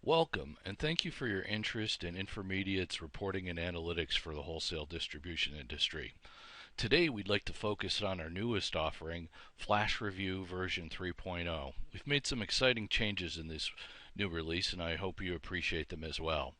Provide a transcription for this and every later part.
Welcome, and thank you for your interest in Informediate's reporting and analytics for the wholesale distribution industry. Today we'd like to focus on our newest offering, FlashReview version 3.0. We've made some exciting changes in this new release, and I hope you appreciate them as well.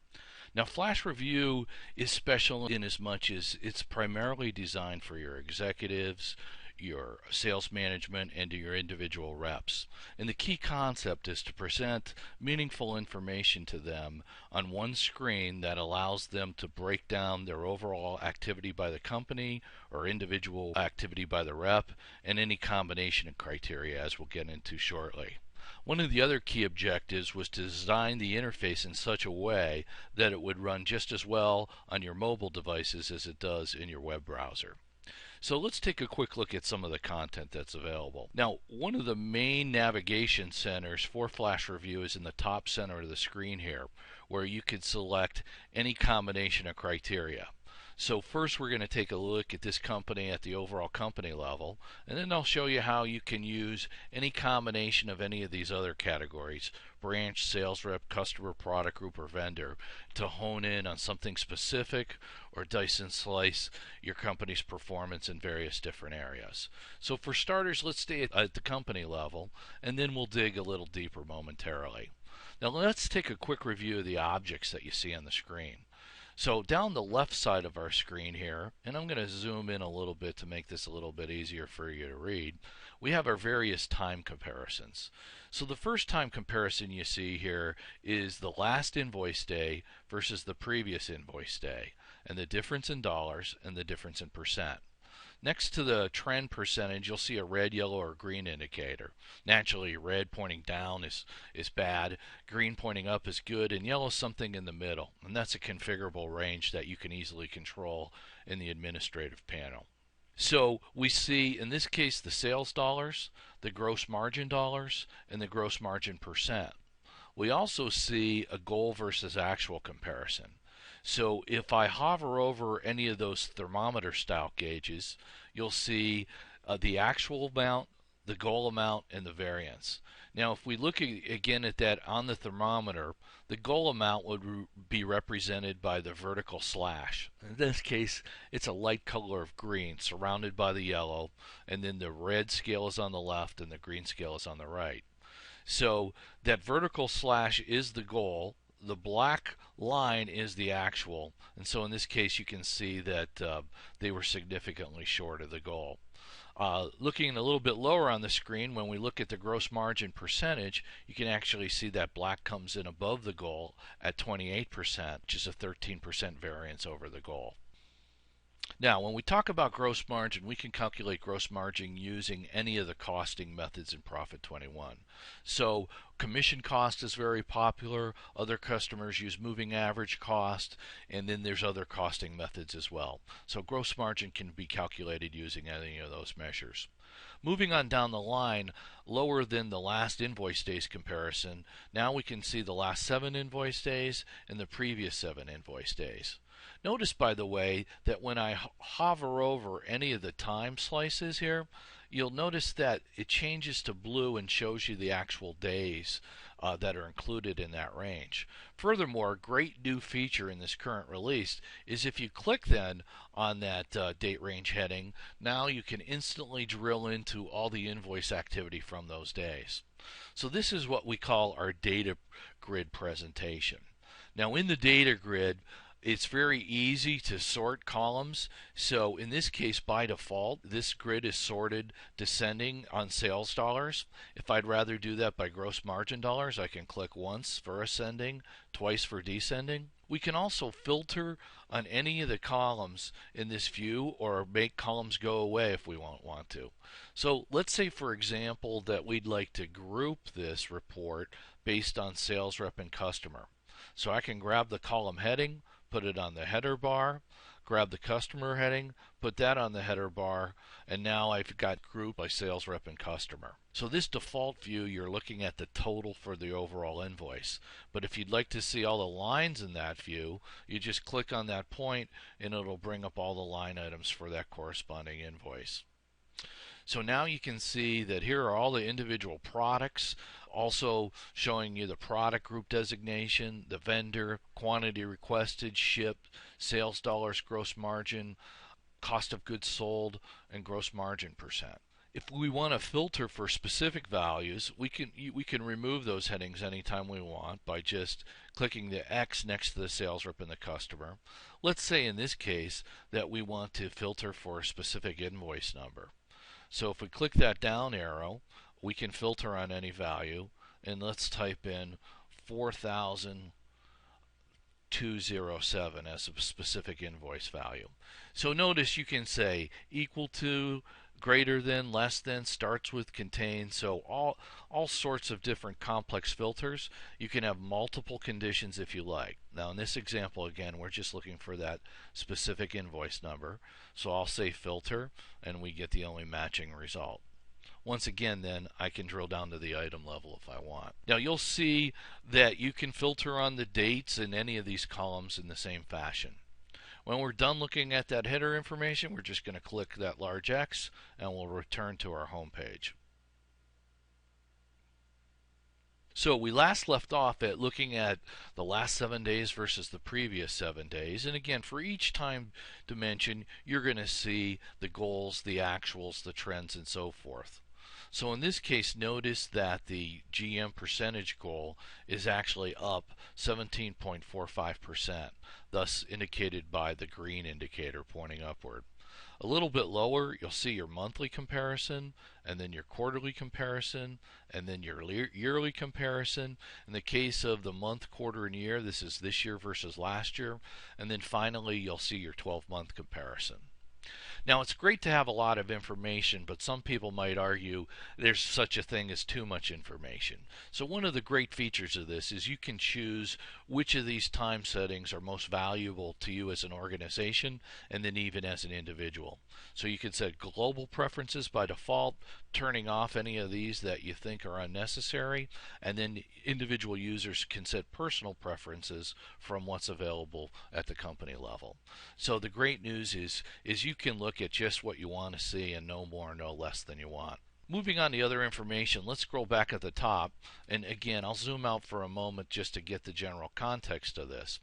Now, Flash Review is special in as much as it's primarily designed for your executives, your sales management, and your individual reps. And the key concept is to present meaningful information to them on one screen that allows them to break down their overall activity by the company or individual activity by the rep and any combination of criteria, as we'll get into shortly. One of the other key objectives was to design the interface in such a way that it would run just as well on your mobile devices as it does in your web browser. So let's take a quick look at some of the content that's available. Now, one of the main navigation centers for Flash Review is in the top center of the screen here, where you can select any combination of criteria. So first we're going to take a look at this company at the overall company level, and then I'll show you how you can use any combination of any of these other categories, branch, sales rep, customer, product group, or vendor, to hone in on something specific or dice and slice your company's performance in various different areas. So for starters, let's stay at the company level, and then we'll dig a little deeper momentarily. Now let's take a quick review of the objects that you see on the screen. So down the left side of our screen here, and I'm going to zoom in a little bit to make this a little bit easier for you to read, we have our various time comparisons. So the first time comparison you see here is the last invoice day versus the previous invoice day, and the difference in dollars and the difference in percent. Next to the trend percentage, you'll see a red, yellow, or green indicator. Naturally, red pointing down is bad, green pointing up is good, and yellow is something in the middle. And that's a configurable range that you can easily control in the administrative panel. So we see, in this case, the sales dollars, the gross margin dollars, and the gross margin percent. We also see a goal versus actual comparison. So if I hover over any of those thermometer style gauges, you'll see the actual amount, the goal amount, and the variance. Now if we look again at that on the thermometer, the goal amount would be represented by the vertical slash. In this case, it's a light color of green surrounded by the yellow, and then the red scale is on the left and the green scale is on the right. So that vertical slash is the goal. The black line is the actual, and so in this case you can see that they were significantly short of the goal. Looking a little bit lower on the screen, when we look at the gross margin percentage, you can actually see that black comes in above the goal at 28%, which is a 13% variance over the goal. Now, when we talk about gross margin, we can calculate gross margin using any of the costing methods in Profit 21. So, commission cost is very popular. Other customers use moving average cost, and then there's other costing methods as well. So, gross margin can be calculated using any of those measures. Moving on down the line, lower than the last invoice days comparison, now we can see the last 7 invoice days and the previous 7 invoice days. Notice, by the way, that when I hover over any of the time slices here, you'll notice that it changes to blue and shows you the actual days that are included in that range. Furthermore, a great new feature in this current release is if you click then on that date range heading, now you can instantly drill into all the invoice activity from those days. So this is what we call our data grid presentation. Now in the data grid, it's very easy to sort columns. So in this case, by default, this grid is sorted descending on sales dollars. If I'd rather do that by gross margin dollars, I can click once for ascending, twice for descending. We can also filter on any of the columns in this view or make columns go away if we want to. So let's say, for example, that we'd like to group this report based on sales rep and customer. So I can grab the column heading, put it on the header bar, grab the customer heading, put that on the header bar, and now I've got group by sales rep and customer. So this default view, you're looking at the total for the overall invoice. But if you'd like to see all the lines in that view, you just click on that point and it'll bring up all the line items for that corresponding invoice. So now you can see that here are all the individual products, also showing you the product group designation, the vendor, quantity requested, shipped, sales dollars, gross margin, cost of goods sold, and gross margin percent. If we want to filter for specific values, we can remove those headings anytime we want by just clicking the X next to the sales rep and the customer. Let's say in this case that we want to filter for a specific invoice number. So if we click that down arrow, we can filter on any value, and let's type in 4,207 as a specific invoice value. So notice you can say equal to, greater than, less than, starts with, contains, so all sorts of different complex filters. You can have multiple conditions if you like. Now in this example, again, we're just looking for that specific invoice number, so I'll say filter, and we get the only matching result. Once again, then I can drill down to the item level if I want. Now you'll see that you can filter on the dates in any of these columns in the same fashion. When we're done looking at that header information, we're just going to click that large X and we'll return to our home page. So we last left off at looking at the last 7 days versus the previous 7 days. And again, for each time dimension, you're going to see the goals, the actuals, the trends, and so forth. So in this case, notice that the GM percentage goal is actually up 17.45%, thus indicated by the green indicator pointing upward. A little bit lower, you'll see your monthly comparison, and then your quarterly comparison, and then your yearly comparison. In the case of the month, quarter, and year, this is this year versus last year. And then finally, you'll see your 12-month comparison. Now, it's great to have a lot of information, but some people might argue there's such a thing as too much information. So one of the great features of this is you can choose which of these time settings are most valuable to you as an organization and then even as an individual. So you can set global preferences by default, turning off any of these that you think are unnecessary, and then individual users can set personal preferences from what's available at the company level. So the great news is you can look at just what you want to see and no more, no less than you want. Moving on to other information, let's scroll back at the top, and again, I'll zoom out for a moment just to get the general context of this.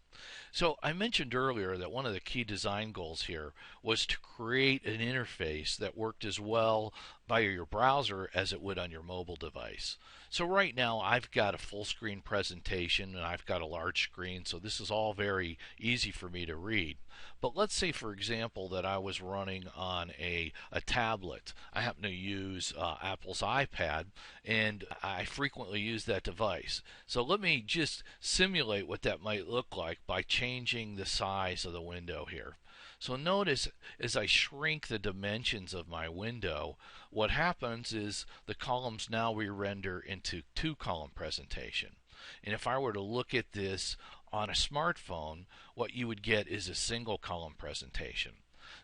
So I mentioned earlier that one of the key design goals here was to create an interface that worked as well via your browser as it would on your mobile device. So right now I've got a full screen presentation and I've got a large screen, so this is all very easy for me to read. But let's say, for example, that I was running on a tablet. I happen to use Apple's iPad, and I frequently use that device. So let me just simulate what that might look like by changing the size of the window here. So notice as I shrink the dimensions of my window, what happens is the columns now re-render into two-column presentation. And if I were to look at this on a smartphone, what you would get is a single column presentation.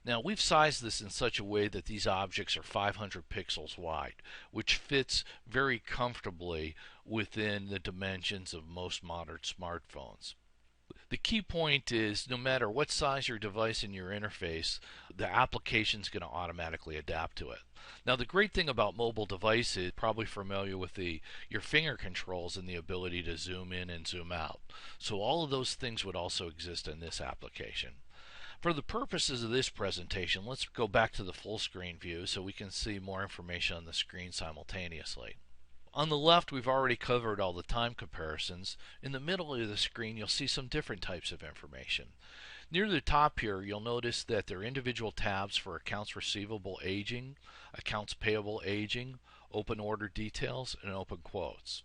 Now we've sized this in such a way that these objects are 500 pixels wide, which fits very comfortably within the dimensions of most modern smartphones. The key point is no matter what size your device and your interface, the application is going to automatically adapt to it. Now the great thing about mobile devices, probably familiar with your finger controls and the ability to zoom in and zoom out. So all of those things would also exist in this application. For the purposes of this presentation, let's go back to the full screen view so we can see more information on the screen simultaneously. On the left, we've already covered all the time comparisons. In the middle of the screen, you'll see some different types of information. Near the top here, you'll notice that there are individual tabs for accounts receivable aging, accounts payable aging, open order details, and open quotes.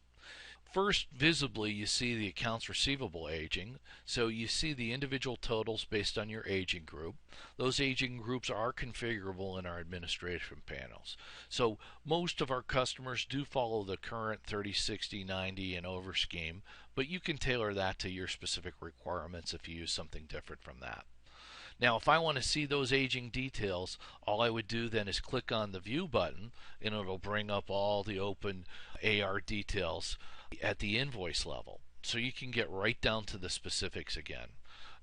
First, visibly, you see the accounts receivable aging. So you see the individual totals based on your aging group. Those aging groups are configurable in our administration panels. So most of our customers do follow the current 30, 60, 90, and over scheme, but you can tailor that to your specific requirements if you use something different from that. Now if I want to see those aging details, all I would do then is click on the View button and it'll bring up all the open AR details at the invoice level. so you can get right down to the specifics again.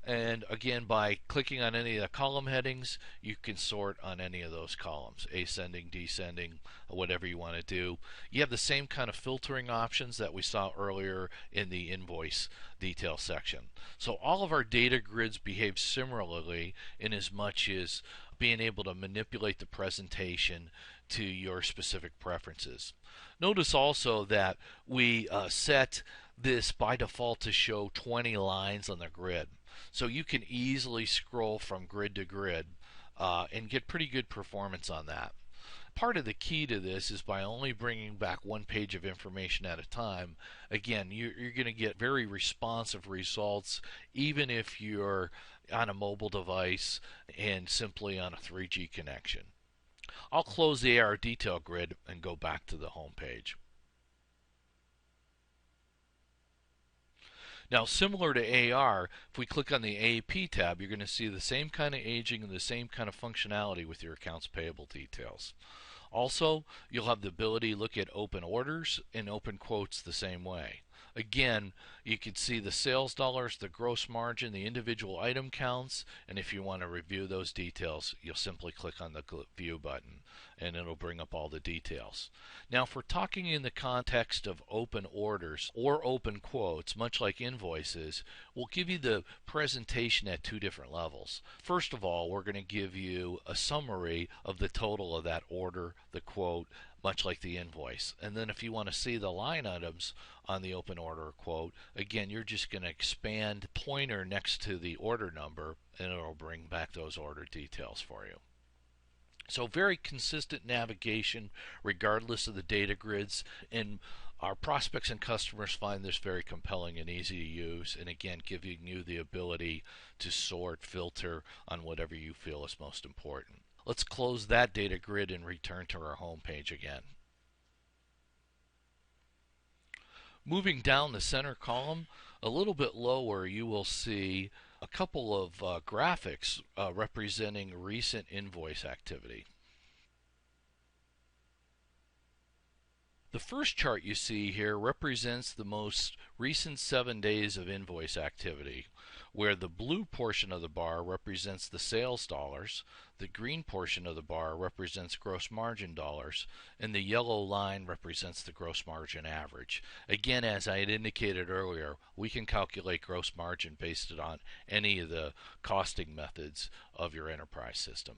And again, by clicking on any of the column headings, you can sort on any of those columns, ascending, descending, whatever you want to do. You have the same kind of filtering options that we saw earlier in the invoice detail section. So all of our data grids behave similarly in as much as being able to manipulate the presentation to your specific preferences. Notice also that we set this by default to show 20 lines on the grid. So you can easily scroll from grid to grid and get pretty good performance on that. Part of the key to this is by only bringing back one page of information at a time. Again, you're going to get very responsive results even if you're on a mobile device and simply on a 3G connection. I'll close the AR detail grid and go back to the home page. Now, similar to AR, if we click on the AP tab, you're going to see the same kind of aging and the same kind of functionality with your accounts payable details. Also, you'll have the ability to look at open orders and open quotes the same way. Again, you can see the sales dollars, the gross margin, the individual item counts, and if you want to review those details, you'll simply click on the View button, and it'll bring up all the details. Now, if we're talking in the context of open orders or open quotes, much like invoices, we'll give you the presentation at two different levels. First of all, we're going to give you a summary of the total of that order, the quote, much like the invoice. And then if you want to see the line items on the open order or quote, again, you're just going to expand pointer next to the order number and it'll bring back those order details for you. So very consistent navigation regardless of the data grids, and our prospects and customers find this very compelling and easy to use, and again giving you the ability to sort, filter on whatever you feel is most important. Let's close that data grid and return to our home page again. Moving down the center column, a little bit lower, you will see a couple of graphics representing recent invoice activity. The first chart you see here represents the most recent 7 days of invoice activity, where the blue portion of the bar represents the sales dollars, the green portion of the bar represents gross margin dollars, and the yellow line represents the gross margin average. Again, as I had indicated earlier, we can calculate gross margin based on any of the costing methods of your enterprise system.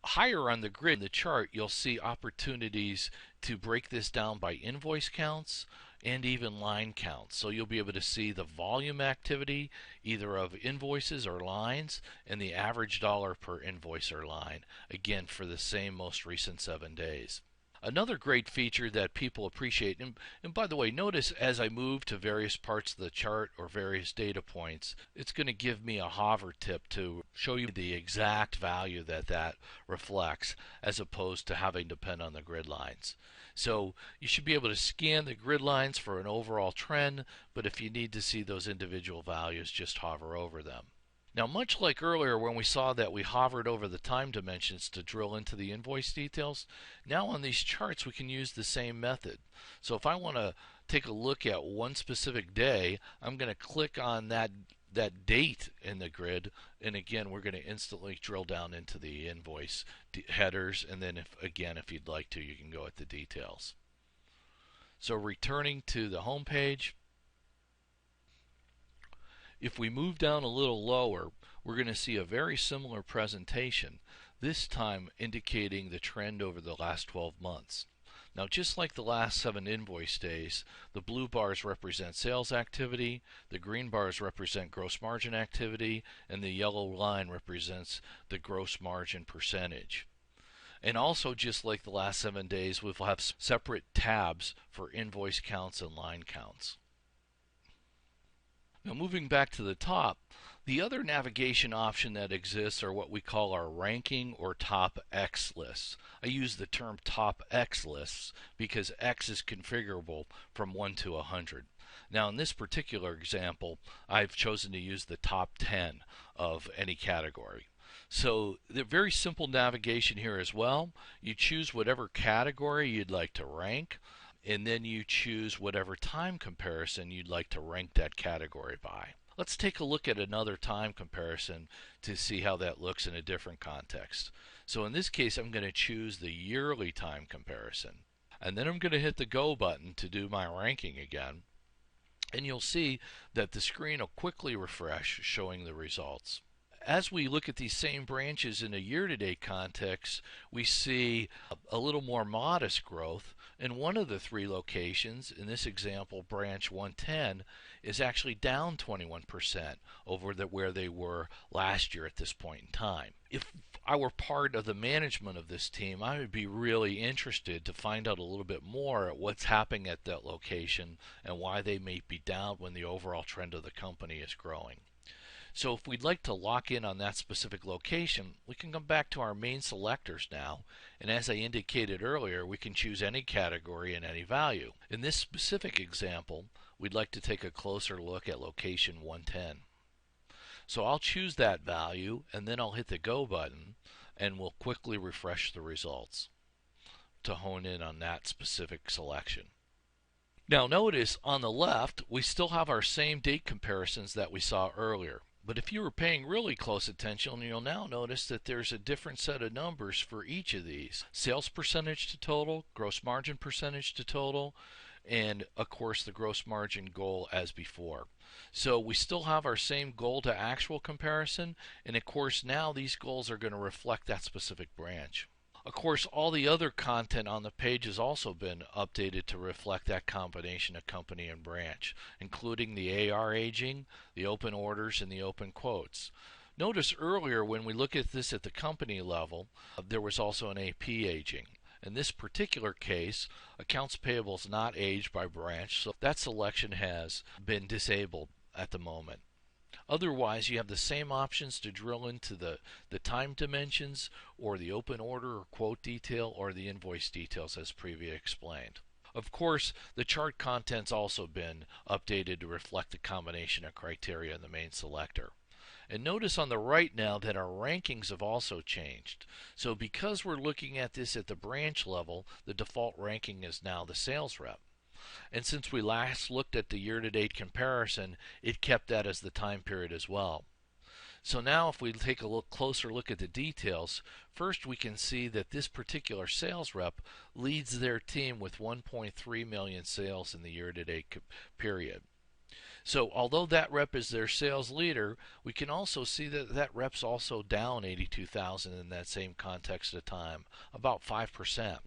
Higher on the grid in the chart, you'll see opportunities to break this down by invoice counts and even line counts. So you'll be able to see the volume activity either of invoices or lines and the average dollar per invoice or line, again for the same most recent 7 days. Another great feature that people appreciate, and by the way, notice as I move to various parts of the chart or various data points, it's going to give me a hover tip to show you the exact value that reflects, as opposed to having to depend on the grid lines. So you should be able to scan the grid lines for an overall trend, but if you need to see those individual values, just hover over them. Now, much like earlier when we saw that we hovered over the time dimensions to drill into the invoice details, now on these charts we can use the same method. So if I want to take a look at one specific day, I'm going to click on that date in the grid, and again we're going to instantly drill down into the invoice headers, and then if you'd like to, you can go at the details. So returning to the home page, if we move down a little lower, we're going to see a very similar presentation, this time indicating the trend over the last 12 months. Now, just like the last 7 invoice days, the blue bars represent sales activity, the green bars represent gross margin activity, and the yellow line represents the gross margin percentage. And also, just like the last 7 days, we'll have separate tabs for invoice counts and line counts. Now, moving back to the top, the other navigation option that exists are what we call our ranking or top X lists. I use the term top X lists because X is configurable from 1 to 100. Now, in this particular example, I've chosen to use the top 10 of any category. So the very simple navigation here as well. You choose whatever category you'd like to rank, and then you choose whatever time comparison you'd like to rank that category by. Let's take a look at another time comparison to see how that looks in a different context. So in this case, I'm going to choose the yearly time comparison. And then I'm going to hit the Go button to do my ranking again. And you'll see that the screen will quickly refresh, showing the results. As we look at these same branches in a year-to-date context, we see a little more modest growth. In one of the three locations, in this example, branch 110, is actually down 21% over where they were last year at this point in time. If I were part of the management of this team, I would be really interested to find out a little bit more at what's happening at that location and why they may be down when the overall trend of the company is growing. So if we'd like to lock in on that specific location, we can come back to our main selectors now, and as I indicated earlier, we can choose any category and any value. In this specific example, we'd like to take a closer look at location 110. So I'll choose that value, and then I'll hit the Go button, and we'll quickly refresh the results to hone in on that specific selection. Now notice on the left, we still have our same date comparisons that we saw earlier. But if you were paying really close attention, you'll now notice that there's a different set of numbers for each of these. Sales percentage to total, gross margin percentage to total, and of course the gross margin goal as before. So we still have our same goal to actual comparison, and of course now these goals are going to reflect that specific branch. Of course, all the other content on the page has also been updated to reflect that combination of company and branch, including the AR aging, the open orders, and the open quotes. Notice earlier when we look at this at the company level, there was also an AP aging. In this particular case, accounts payable is not aged by branch, so that selection has been disabled at the moment. Otherwise, you have the same options to drill into the time dimensions or the open order or quote detail or the invoice details as previously explained. Of course, the chart content's also been updated to reflect the combination of criteria in the main selector. And notice on the right now that our rankings have also changed. So because we're looking at this at the branch level, the default ranking is now the sales rep. And since we last looked at the year-to-date comparison, it kept that as the time period as well. So now if we take a closer look at the details, first we can see that this particular sales rep leads their team with 1.3 million sales in the year-to-date period. So although that rep is their sales leader, we can also see that that rep's also down 82,000 in that same context of time, about 5%.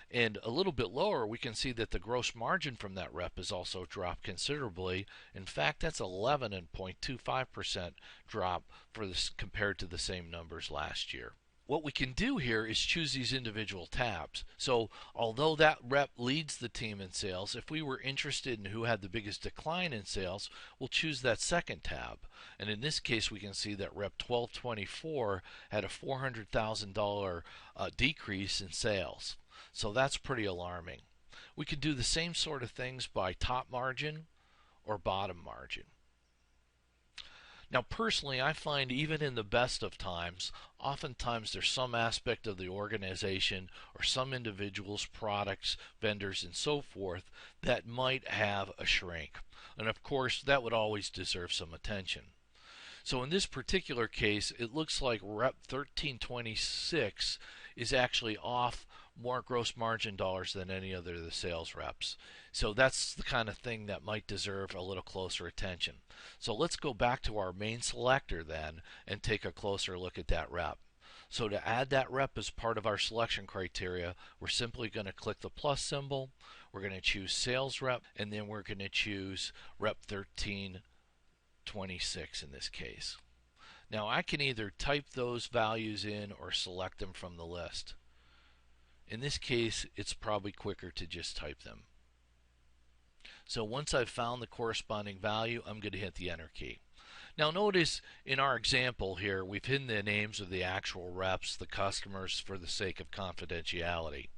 And a little bit lower, we can see that the gross margin from that rep has also dropped considerably. In fact, that's 11.25% drop for this compared to the same numbers last year. What we can do here is choose these individual tabs. So although that rep leads the team in sales, if we were interested in who had the biggest decline in sales, we'll choose that second tab. And in this case, we can see that rep 1224 had a $400,000 decrease in sales. So that's pretty alarming. We can do the same sort of things by top margin or bottom margin. Now personally, I find even in the best of times, oftentimes there's some aspect of the organization or some individuals, products, vendors, and so forth that might have a shrink. And of course, that would always deserve some attention. So in this particular case, it looks like rep 1326 is actually off more gross margin dollars than any other of the sales reps. So that's the kind of thing that might deserve a little closer attention. So let's go back to our main selector then and take a closer look at that rep. So to add that rep as part of our selection criteria, we're simply going to click the plus symbol, we're going to choose sales rep, and then we're going to choose rep 1326 in this case. Now I can either type those values in or select them from the list. In this case, it's probably quicker to just type them. So once I've found the corresponding value, I'm going to hit the enter key. Now notice in our example here, we've hidden the names of the actual reps, the customers, for the sake of confidentiality.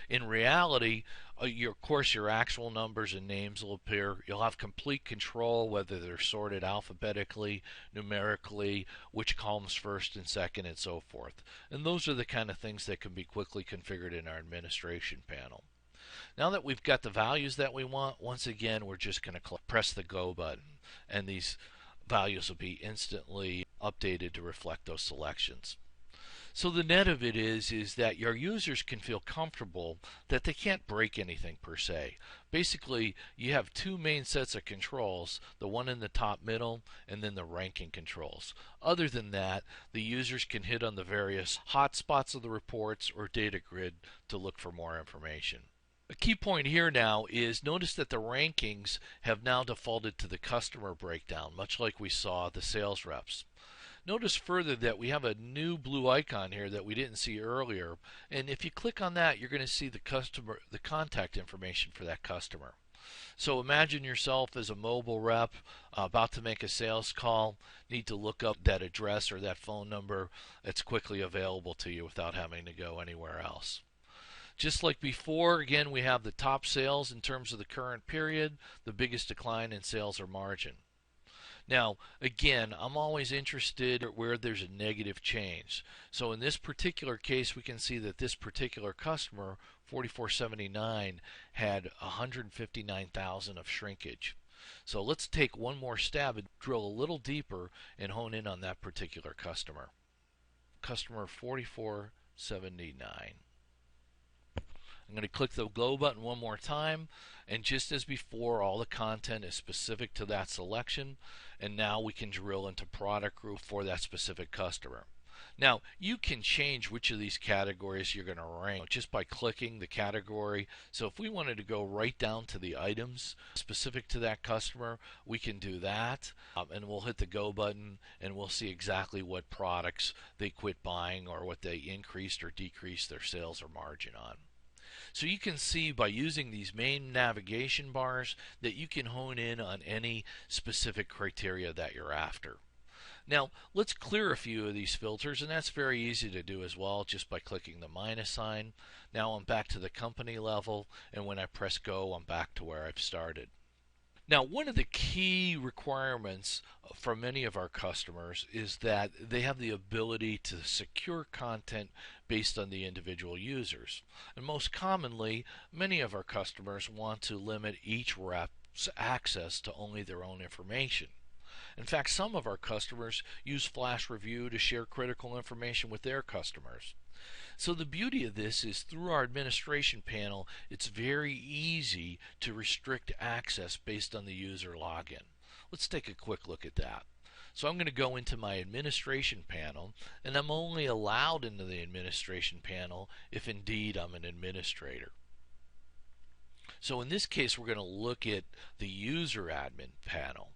In reality, of course your actual numbers and names will appear. You'll have complete control whether they're sorted alphabetically, numerically, which columns first and second, and so forth. And those are the kind of things that can be quickly configured in our administration panel. Now that we've got the values that we want, once again, we're just going to press the go button, and these values will be instantly updated to reflect those selections. So the net of it is that your users can feel comfortable that they can't break anything per se. Basically, you have two main sets of controls, the one in the top middle and then the ranking controls. Other than that, the users can hit on the various hotspots of the reports or data grid to look for more information. A key point here now is notice that the rankings have now defaulted to the customer breakdown, much like we saw the sales reps. Notice further that we have a new blue icon here that we didn't see earlier, and if you click on that, you're going to see the contact information for that customer. So imagine yourself as a mobile rep about to make a sales call, need to look up that address or that phone number that's quickly available to you without having to go anywhere else. Just like before, again, we have the top sales in terms of the current period, the biggest decline in sales or margin. Now, again, I'm always interested where there's a negative change. So in this particular case, we can see that this particular customer, 4479, had 159,000 of shrinkage. So let's take one more stab and drill a little deeper and hone in on that particular customer. Customer 4479. I'm going to click the go button one more time, and just as before, all the content is specific to that selection, and now we can drill into product group for that specific customer. Now, you can change which of these categories you're going to rank just by clicking the category. So if we wanted to go right down to the items specific to that customer, we can do that, and we'll hit the go button, and we'll see exactly what products they quit buying or what they increased or decreased their sales or margin on. So you can see by using these main navigation bars that you can hone in on any specific criteria that you're after. Now let's clear a few of these filters, and that's very easy to do as well just by clicking the minus sign. Now I'm back to the company level, and when I press go, I'm back to where I've started. Now, one of the key requirements for many of our customers is that they have the ability to secure content based on the individual users. And most commonly, many of our customers want to limit each rep's access to only their own information. In fact, some of our customers use FlashReview to share critical information with their customers. So the beauty of this is through our administration panel, it's very easy to restrict access based on the user login. Let's take a quick look at that. So I'm going to go into my administration panel, and I'm only allowed into the administration panel if indeed I'm an administrator. So in this case, we're going to look at the user admin panel.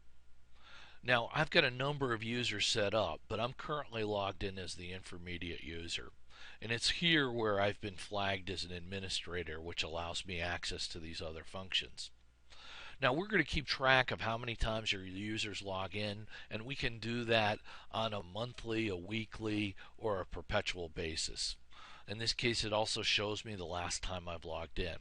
Now I've got a number of users set up, but I'm currently logged in as the intermediate user. And it's here where I've been flagged as an administrator, which allows me access to these other functions. Now we're going to keep track of how many times your users log in, and we can do that on a monthly, a weekly, or a perpetual basis. In this case, it also shows me the last time I've logged in.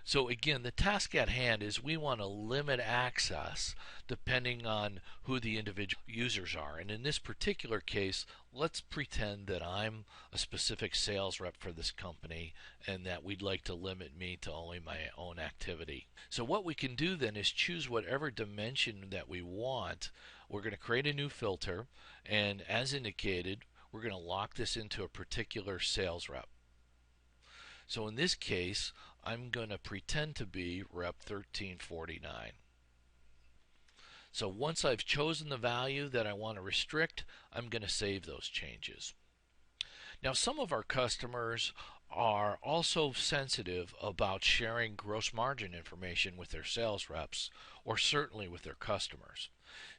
So again, the task at hand is we want to limit access depending on who the individual users are. And in this particular case, let's pretend that I'm a specific sales rep for this company and that we'd like to limit me to only my own activity. So what we can do then is choose whatever dimension that we want. We're going to create a new filter, and as indicated, we're going to lock this into a particular sales rep. So in this case, I'm going to pretend to be Rep 1349. So once I've chosen the value that I want to restrict, I'm going to save those changes. Now some of our customers are also sensitive about sharing gross margin information with their sales reps, or certainly with their customers.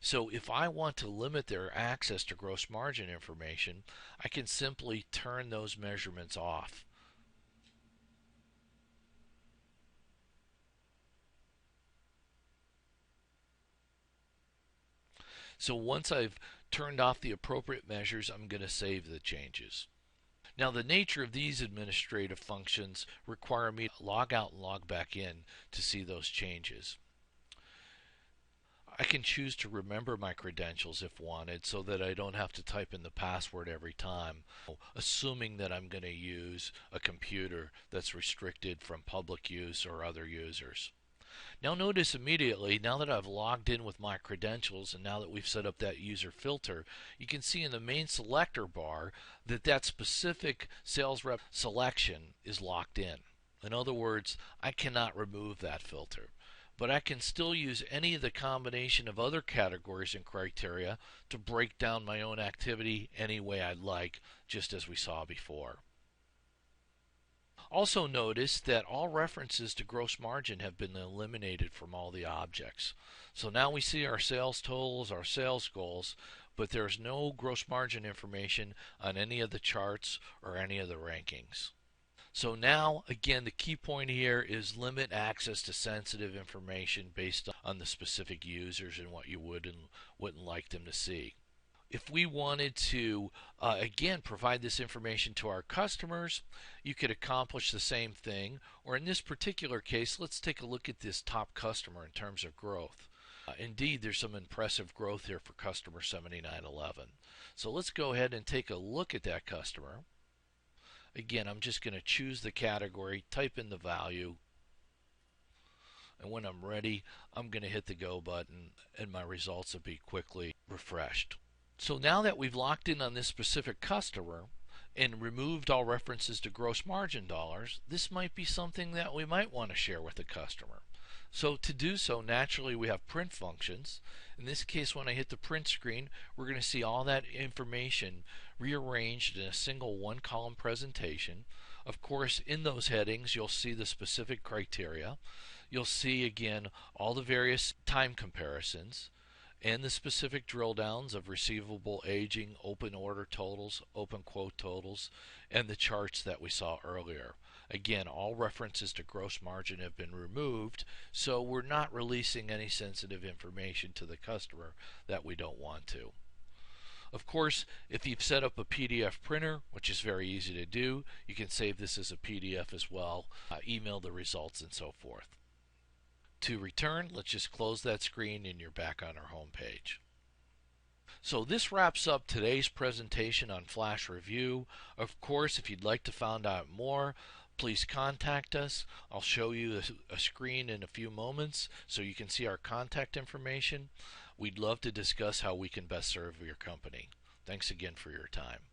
So if I want to limit their access to gross margin information, I can simply turn those measurements off. So once I've turned off the appropriate measures, I'm going to save the changes. Now the nature of these administrative functions require me to log out and log back in to see those changes. I can choose to remember my credentials if wanted so that I don't have to type in the password every time, assuming that I'm going to use a computer that's restricted from public use or other users. Now notice immediately, now that I've logged in with my credentials and now that we've set up that user filter, you can see in the main selector bar that that specific sales rep selection is locked in. In other words, I cannot remove that filter. But I can still use any of the combination of other categories and criteria to break down my own activity any way I'd like, just as we saw before. Also notice that all references to gross margin have been eliminated from all the objects. So now we see our sales totals, our sales goals, but there's no gross margin information on any of the charts or any of the rankings. So now, again, the key point here is limit access to sensitive information based on the specific users and what you would and wouldn't like them to see. If we wanted to, again, provide this information to our customers, you could accomplish the same thing. Or in this particular case, let's take a look at this top customer in terms of growth. Indeed, there's some impressive growth here for customer 7911. So let's go ahead and take a look at that customer. Again, I'm just going to choose the category, type in the value, and when I'm ready, I'm going to hit the go button, and my results will be quickly refreshed. So now that we've locked in on this specific customer and removed all references to gross margin dollars, this might be something that we might want to share with the customer. So to do so, naturally we have print functions. In this case, when I hit the print screen, we're going to see all that information rearranged in a single one-column presentation. Of course, in those headings, you'll see the specific criteria. You'll see, again, all the various time comparisons and the specific drill downs of receivable aging, open order totals, open quote totals, and the charts that we saw earlier. Again, all references to gross margin have been removed, so we're not releasing any sensitive information to the customer that we don't want to. Of course, if you've set up a PDF printer, which is very easy to do, you can save this as a PDF as well, email the results, and so forth. To return, let's just close that screen and you're back on our home page. So this wraps up today's presentation on Flash Review. Of course, if you'd like to find out more, please contact us. I'll show you a screen in a few moments so you can see our contact information. We'd love to discuss how we can best serve your company. Thanks again for your time.